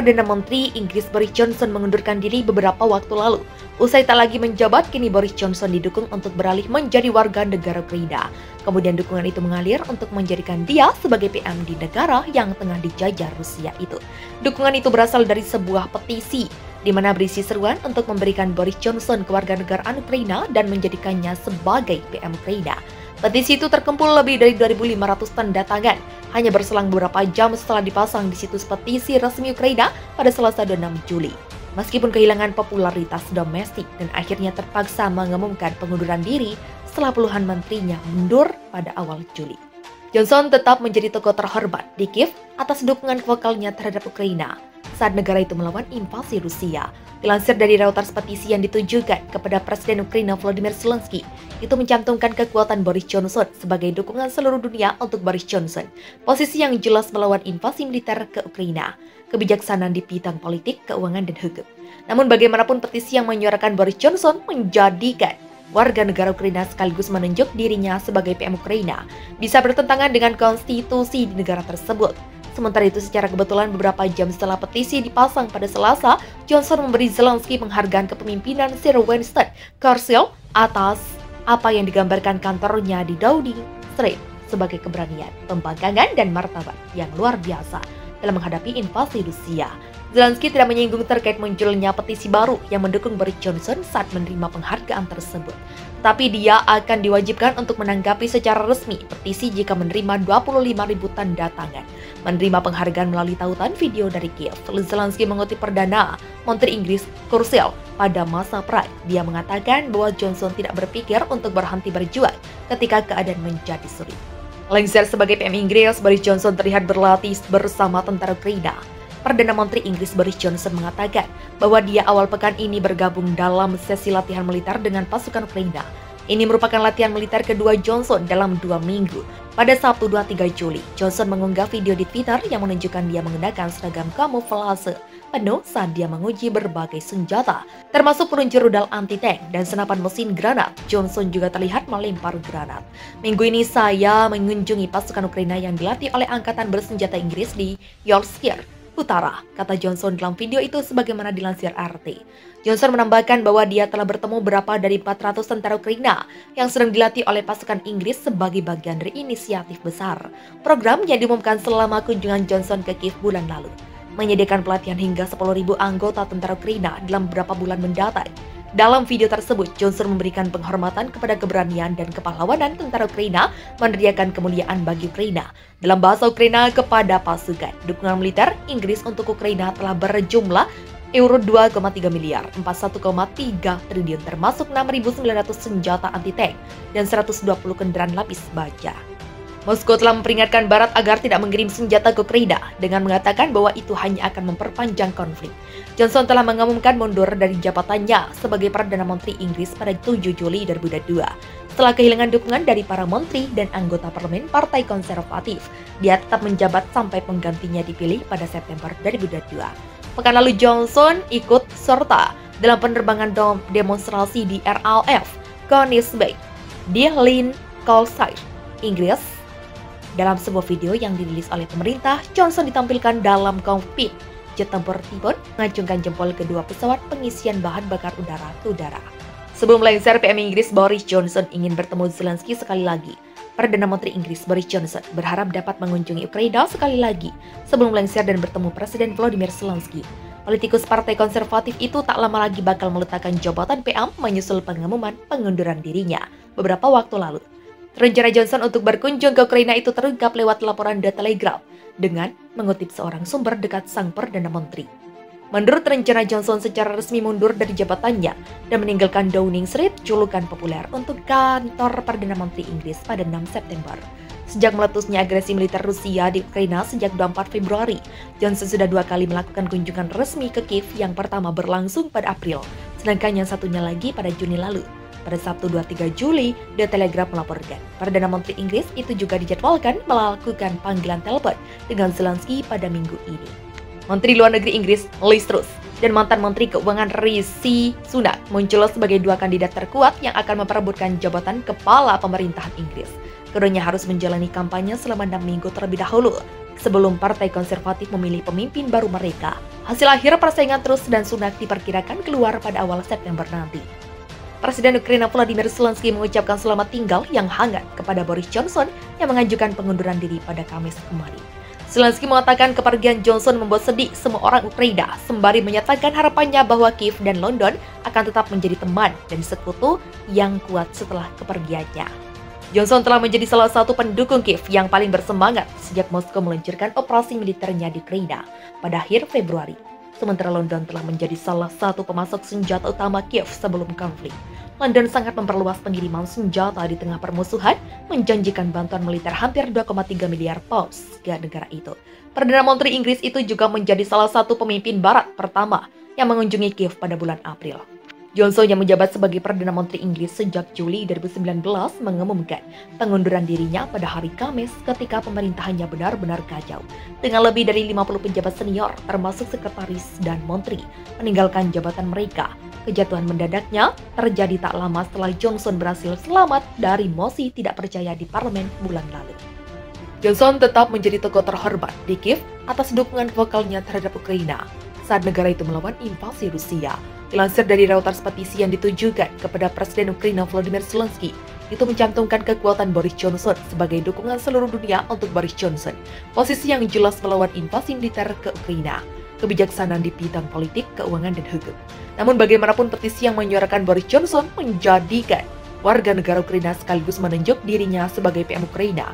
Perdana Menteri Inggris Boris Johnson mengundurkan diri beberapa waktu lalu. Usai tak lagi menjabat, kini Boris Johnson didukung untuk beralih menjadi warga negara Ukraina. Kemudian dukungan itu mengalir untuk menjadikan dia sebagai PM di negara yang tengah dijajah Rusia itu. Dukungan itu berasal dari sebuah petisi, di mana berisi seruan untuk memberikan Boris Johnson kewarganegaraan Ukraina dan menjadikannya sebagai PM Ukraina. Petisi itu terkumpul lebih dari 2.500 tanda tangan, hanya berselang beberapa jam setelah dipasang di situs petisi resmi Ukraina pada Selasa 26 Juli. Meskipun kehilangan popularitas domestik dan akhirnya terpaksa mengumumkan pengunduran diri setelah puluhan menterinya mundur pada awal Juli. Johnson tetap menjadi tokoh terhormat di Kiev atas dukungan vokalnya terhadap Ukraina saat negara itu melawan invasi Rusia. Dilansir dari Reuters, petisi yang ditujukan kepada Presiden Ukraina Volodymyr Zelensky itu mencantumkan kekuatan Boris Johnson sebagai dukungan seluruh dunia untuk Boris Johnson, posisi yang jelas melawan invasi militer ke Ukraina, kebijaksanaan di bidang politik, keuangan, dan hukum. Namun bagaimanapun petisi yang menyuarakan Boris Johnson menjadikan warga negara Ukraina sekaligus menunjuk dirinya sebagai PM Ukraina bisa bertentangan dengan konstitusi di negara tersebut. Sementara itu, secara kebetulan beberapa jam setelah petisi dipasang pada Selasa, Johnson memberi Zelensky penghargaan kepemimpinan Sir Winston Churchill atas apa yang digambarkan kantornya di Downing Street sebagai keberanian, pembangkangan, dan martabat yang luar biasa dalam menghadapi invasi Rusia. Zelensky tidak menyinggung terkait munculnya petisi baru yang mendukung Boris Johnson saat menerima penghargaan tersebut. Tapi dia akan diwajibkan untuk menanggapi secara resmi petisi jika menerima 25.000 tanda tangan. Menerima penghargaan melalui tautan video dari Kiev. Zelensky mengutip Perdana Menteri Inggris Churchill pada masa Pride. Dia mengatakan bahwa Johnson tidak berpikir untuk berhenti berjuang ketika keadaan menjadi sulit. Lengser sebagai PM Inggris, Boris Johnson terlihat berlatih bersama tentara Ukraina. Perdana Menteri Inggris Boris Johnson mengatakan bahwa dia awal pekan ini bergabung dalam sesi latihan militer dengan pasukan Ukraina. Ini merupakan latihan militer kedua Johnson dalam 2 minggu. Pada Sabtu 23 Juli, Johnson mengunggah video di Twitter yang menunjukkan dia menggunakan seragam kamuflase penuh saat dia menguji berbagai senjata, termasuk peluncur rudal anti-tank dan senapan mesin granat. Johnson juga terlihat melempar granat. Minggu ini saya mengunjungi pasukan Ukraina yang dilatih oleh Angkatan Bersenjata Inggris di Yorkshire Utara, kata Johnson dalam video itu sebagaimana dilansir RT. Johnson menambahkan bahwa dia telah bertemu beberapa dari 400 tentara Ukraina yang sedang dilatih oleh pasukan Inggris sebagai bagian dari inisiatif besar. Program yang diumumkan selama kunjungan Johnson ke Kiev bulan lalu menyediakan pelatihan hingga 10.000 anggota tentara Ukraina dalam beberapa bulan mendatang. Dalam video tersebut, Johnson memberikan penghormatan kepada keberanian dan kepahlawanan tentara Ukraina, meneriakan kemuliaan bagi Ukraina. Dalam bahasa Ukraina kepada pasukan, dukungan militer Inggris untuk Ukraina telah berjumlah euro 2,3 miliar, 41,3 triliun, termasuk 6.900 senjata anti-tank dan 120 kendaraan lapis baja. Moskow telah memperingatkan Barat agar tidak mengirim senjata ke Ukraina dengan mengatakan bahwa itu hanya akan memperpanjang konflik. Johnson telah mengumumkan mundur dari jabatannya sebagai Perdana Menteri Inggris pada 7 Juli 2022. Setelah kehilangan dukungan dari para menteri dan anggota parlemen Partai Konservatif, dia tetap menjabat sampai penggantinya dipilih pada September 2022. Pekan lalu Johnson ikut serta dalam penerbangan demonstrasi di RAF Königsberg di Lincolnshire, Inggris. Dalam sebuah video yang dirilis oleh pemerintah, Johnson ditampilkan dalam kokpit jet tempur tipe mengacungkan jempol kedua pesawat pengisian bahan bakar udara ke udara. Sebelum lengser, PM Inggris Boris Johnson ingin bertemu Zelensky sekali lagi. Perdana Menteri Inggris Boris Johnson berharap dapat mengunjungi Ukraina sekali lagi sebelum lengser dan bertemu Presiden Volodymyr Zelensky. Politikus Partai Konservatif itu tak lama lagi bakal meletakkan jabatan PM menyusul pengumuman pengunduran dirinya beberapa waktu lalu. Rencana Johnson untuk berkunjung ke Ukraina itu terungkap lewat laporan The Telegraph dengan mengutip seorang sumber dekat sang Perdana Menteri. Menurut rencana, Johnson secara resmi mundur dari jabatannya dan meninggalkan Downing Street, julukan populer untuk kantor Perdana Menteri Inggris pada 6 September. Sejak meletusnya agresi militer Rusia di Ukraina sejak 24 Februari, Johnson sudah 2 kali melakukan kunjungan resmi ke Kiev, yang pertama berlangsung pada April, sedangkan yang satunya lagi pada Juni lalu. Pada Sabtu 23 Juli, The Telegraph melaporkan, Perdana Menteri Inggris itu juga dijadwalkan melakukan panggilan telepon dengan Zelensky pada minggu ini. Menteri Luar Negeri Inggris Liz Truss dan mantan Menteri Keuangan Rishi Sunak muncul sebagai 2 kandidat terkuat yang akan memperebutkan jabatan kepala pemerintahan Inggris. Keduanya harus menjalani kampanye selama 6 minggu terlebih dahulu. sebelum Partai Konservatif memilih pemimpin baru mereka. Hasil akhir persaingan terus dan Sunak diperkirakan keluar pada awal September nanti. Presiden Ukraina Volodymyr Zelensky mengucapkan selamat tinggal yang hangat kepada Boris Johnson yang mengajukan pengunduran diri pada Kamis kemarin. Zelensky mengatakan kepergian Johnson membuat sedih semua orang Ukraina, sembari menyatakan harapannya bahwa Kiev dan London akan tetap menjadi teman dan sekutu yang kuat setelah kepergiannya. Johnson telah menjadi salah satu pendukung Kiev yang paling bersemangat sejak Moskow meluncurkan operasi militernya di Ukraina pada akhir Februari. Sementara London telah menjadi salah satu pemasok senjata utama Kiev sebelum konflik. London sangat memperluas pengiriman senjata di tengah permusuhan, menjanjikan bantuan militer hampir 2,3 miliar pounds ke negara itu. Perdana Menteri Inggris itu juga menjadi salah satu pemimpin Barat pertama yang mengunjungi Kiev pada bulan April. Johnson yang menjabat sebagai Perdana Menteri Inggris sejak Juli 2019 mengumumkan pengunduran dirinya pada hari Kamis ketika pemerintahannya benar-benar kacau. Dengan lebih dari 50 pejabat senior, termasuk sekretaris dan menteri, meninggalkan jabatan mereka. Kejatuhan mendadaknya terjadi tak lama setelah Johnson berhasil selamat dari mosi tidak percaya di parlemen bulan lalu. Johnson tetap menjadi tokoh terhormat di Kiev atas dukungan vokalnya terhadap Ukraina saat negara itu melawan invasi Rusia. Dilansir dari Reuters, petisi yang ditujukan kepada Presiden Ukraina Volodymyr Zelensky itu mencantumkan kekuatan Boris Johnson sebagai dukungan seluruh dunia untuk Boris Johnson, posisi yang jelas melawan invasi militer ke Ukraina, kebijaksanaan di bidang politik, keuangan, dan hukum. Namun bagaimanapun petisi yang menyuarakan Boris Johnson menjadikan warga negara Ukraina sekaligus menunjuk dirinya sebagai PM Ukraina